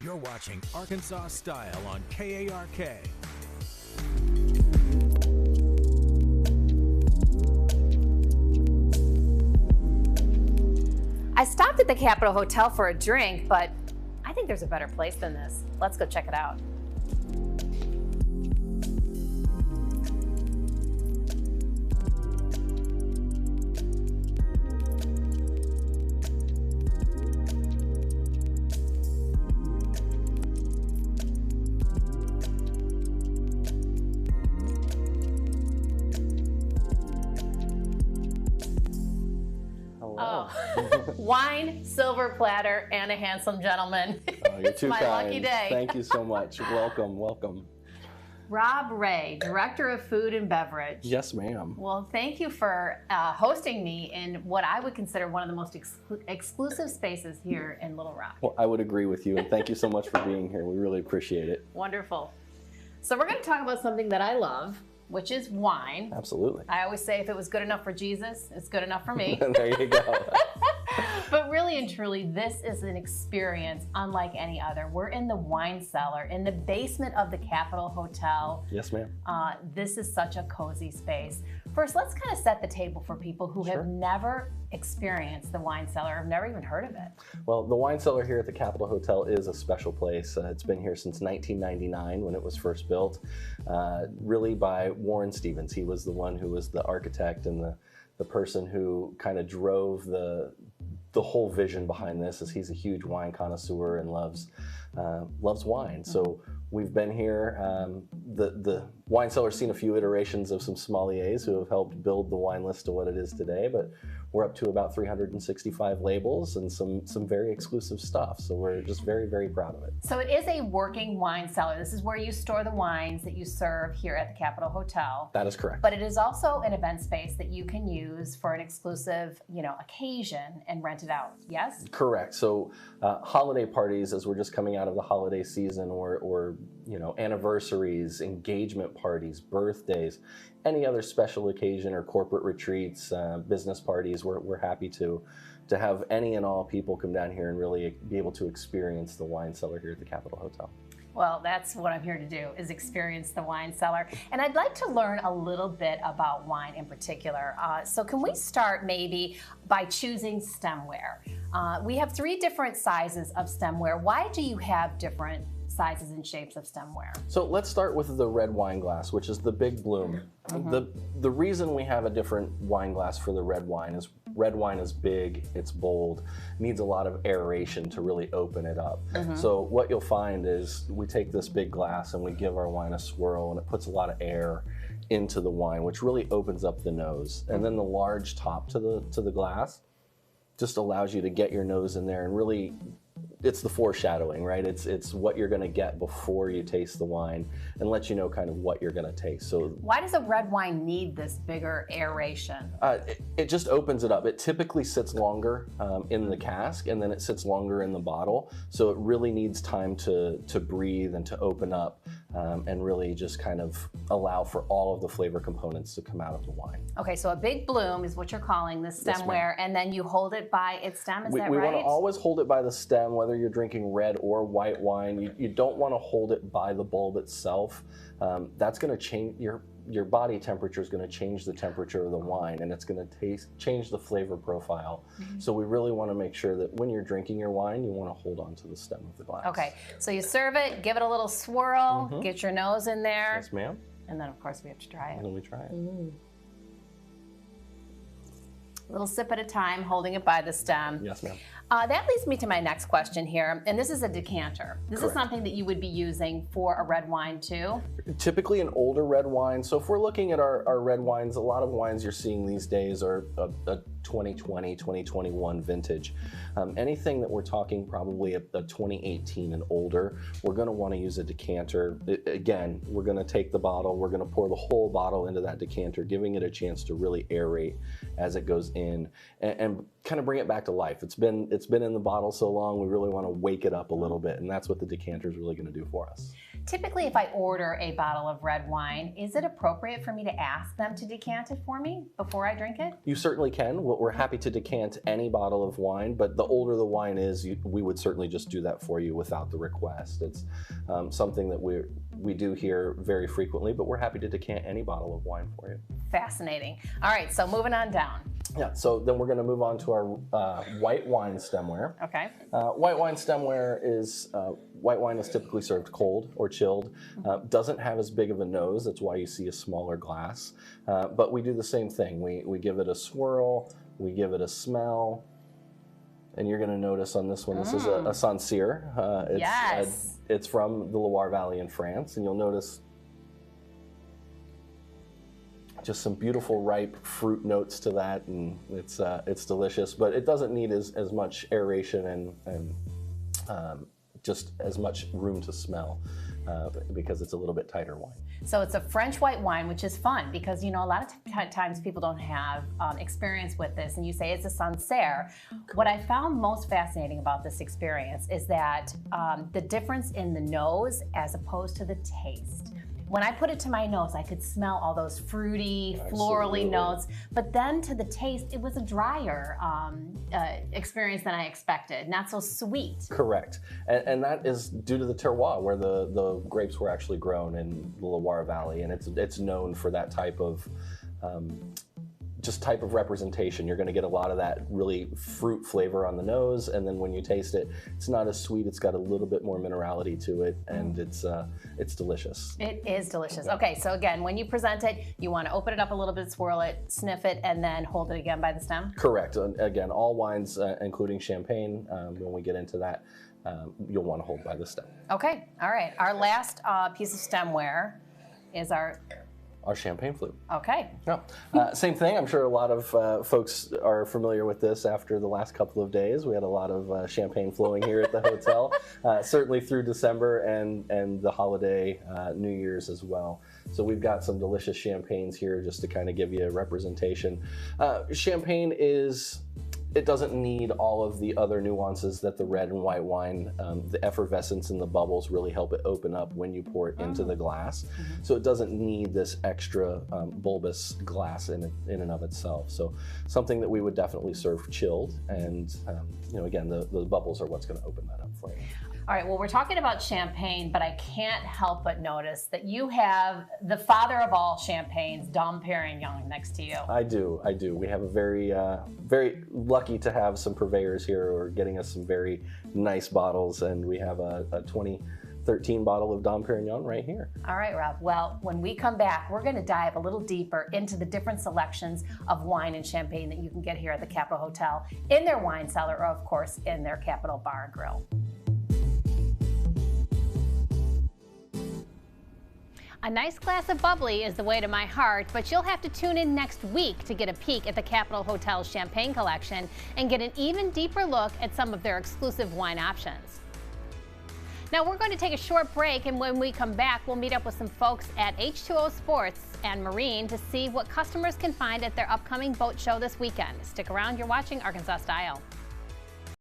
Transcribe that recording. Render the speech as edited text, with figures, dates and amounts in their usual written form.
You're watching Arkansas Style on KARK. I stopped at the Capitol Hotel for a drink, but I think there's a better place than this. Let's go check it out. Wine, silver platter, and a handsome gentleman. Oh, you're too My kind. lucky day. Thank you so much. Welcome, welcome. Rob Ray, Director of Food and Beverage. Yes, ma'am. Well, thank you for hosting me in what I would consider one of the most exclusive spaces here in Little Rock. Well, I would agree with you, and thank you so much for being here. We really appreciate it. Wonderful. So we're going to talk about something that I love, which is wine. Absolutely. I always say if it was good enough for Jesus, it's good enough for me. There you go. But really and truly, this is an experience unlike any other. We're in the wine cellar, in the basement of the Capitol Hotel. Yes, ma'am. This is such a cozy space. First, let's kind of set the table for people who have never experienced the wine cellar, have never even heard of it. Well, the wine cellar here at the Capitol Hotel is a special place. It's been here since 1999 when it was first built, really by Warren Stevens. He was the one who was the architect and the person who kind of drove the whole vision behind this, as he's a huge wine connoisseur and loves wine. So we've been here. The wine cellar's seen a few iterations of some sommeliers who have helped build the wine list to what it is today, but we're up to about 365 labels and some very exclusive stuff. So we're just very, very proud of it. So it is a working wine cellar. This is where you store the wines that you serve here at the Capitol Hotel. That is correct. But it is also an event space that you can use for an exclusive, occasion and rent it out. Yes? Correct. So holiday parties, as we're just coming out of the holiday season, or anniversaries, engagement parties, birthdays, any other special occasion or corporate retreats, business parties, we're happy to have any and all people come down here and really be able to experience the wine cellar here at the Capitol Hotel. Well, that's what I'm here to do, is experience the wine cellar. And I'd like to learn a little bit about wine in particular. So can we start maybe by choosing stemware? We have 3 different sizes of stemware. Why do you have different sizes and shapes of stemware? So let's start with the red wine glass, which is the big bloom. The reason we have a different wine glass for the red wine is big, it's bold, needs a lot of aeration to really open it up. So what you'll find is we take this big glass and we give our wine a swirl, and it puts a lot of air into the wine, which really opens up the nose. And then the large top to the glass just allows you to get your nose in there and really, it's the foreshadowing, right? It's what you're going to get before you taste the wine and let you know kind of what you're going to taste. So why does a red wine need this bigger aeration? It just opens it up. It typically sits longer in the cask, and then it sits longer in the bottle. So it really needs time to breathe and to open up and really just kind of allow for all of the flavor components to come out of the wine. Okay, so a big bloom is what you're calling the stemware, and then you hold it by its stem, is that right? We want to always hold it by the stem, whether you're drinking red or white wine. You don't want to hold it by the bulb itself. That's going to change your body temperature, is going to change the temperature of the wine, and it's going to change the flavor profile. So we really want to make sure that when you're drinking your wine, you want to hold on to the stem of the glass. Okay, so you serve it, give it a little swirl, get your nose in there. Yes, ma'am. And then, of course, we have to try it. And then we try it. A little sip at a time, holding it by the stem. Yes, ma'am. That leads me to my next question here, and this is a decanter. This is something that you would be using for a red wine too? Typically an older red wine. So if we're looking at our red wines, a lot of wines you're seeing these days are a 2020, 2021 vintage. Anything that we're talking probably a 2018 and older, we're going to want to use a decanter. Again, we're going to take the bottle, we're going to pour the whole bottle into that decanter, giving it a chance to really aerate as it goes in. And kind of bring it back to life. It's been in the bottle so long, we really want to wake it up a little bit, and that's what the decanter is really going to do for us. Typically, if I order a bottle of red wine, is it appropriate for me to ask them to decant it for me before I drink it? You certainly can. We're happy to decant any bottle of wine, but the older the wine is, we would certainly just do that for you without the request. It's something that we do here very frequently, but we're happy to decant any bottle of wine for you. Fascinating. All right, so moving on down. Yeah, so then we're going to move on to our white wine stemware. Okay. White wine stemware is, white wine is typically served cold or chilled. Doesn't have as big of a nose, that's why you see a smaller glass. But we do the same thing. We give it a swirl, we give it a smell, and you're going to notice on this one, this is a Sancerre. Yes. It's from the Loire Valley in France, and you'll notice just some beautiful ripe fruit notes to that, and it's delicious, but it doesn't need as much aeration and just as much room to smell because it's a little bit tighter wine. So it's a French white wine, which is fun because, you know, a lot of times people don't have experience with this, and you say it's a Sancerre. What I found most fascinating about this experience is that the difference in the nose as opposed to the taste. When I put it to my nose, I could smell all those fruity, florally notes, but then to the taste, it was a drier experience than I expected, not so sweet. Correct, and that is due to the terroir, where the grapes were actually grown in the Loire Valley, and it's known for that type of type of representation. You're going to get a lot of that really fruit flavor on the nose, and then when you taste it, it's not as sweet. It's got a little bit more minerality to it, and it's delicious. It is delicious. Okay, so again, when you present it, you want to open it up a little bit, swirl it, sniff it, and then hold it again by the stem? Correct. Again, all wines, including champagne, when we get into that, you'll want to hold by the stem. Okay, all right. Our last piece of stemware is our champagne flute. Okay. Yeah. Same thing. I'm sure a lot of folks are familiar with this after the last couple of days. We had a lot of champagne flowing here at the hotel, certainly through December and the holiday New Year's as well. So we've got some delicious champagnes here just to kind of give you a representation. Champagne it doesn't need all of the other nuances that the red and white wine, the effervescence and the bubbles really help it open up when you pour it into the glass. So it doesn't need this extra bulbous glass in and of itself. So something that we would definitely serve chilled, and you know, again, the bubbles are what's going to open that up for you. All right, well, we're talking about champagne, but I can't help but notice that you have the father of all champagnes, Dom Perignon, next to you. I do. We have a very lucky to have some purveyors here who are getting us some very nice bottles, and we have a 2013 bottle of Dom Perignon right here. All right, Rob. Well, when we come back, we're going to dive a little deeper into the different selections of wine and champagne that you can get here at the Capitol Hotel in their wine cellar, or of course, in their Capitol Bar and Grill. A nice glass of bubbly is the way to my heart, but you'll have to tune in next week to get a peek at the Capitol Hotel's champagne collection and get an even deeper look at some of their exclusive wine options. Now we're going to take a short break, and when we come back, we'll meet up with some folks at H2O Sports and Marine to see what customers can find at their upcoming boat show this weekend. Stick around, you're watching Arkansas Style.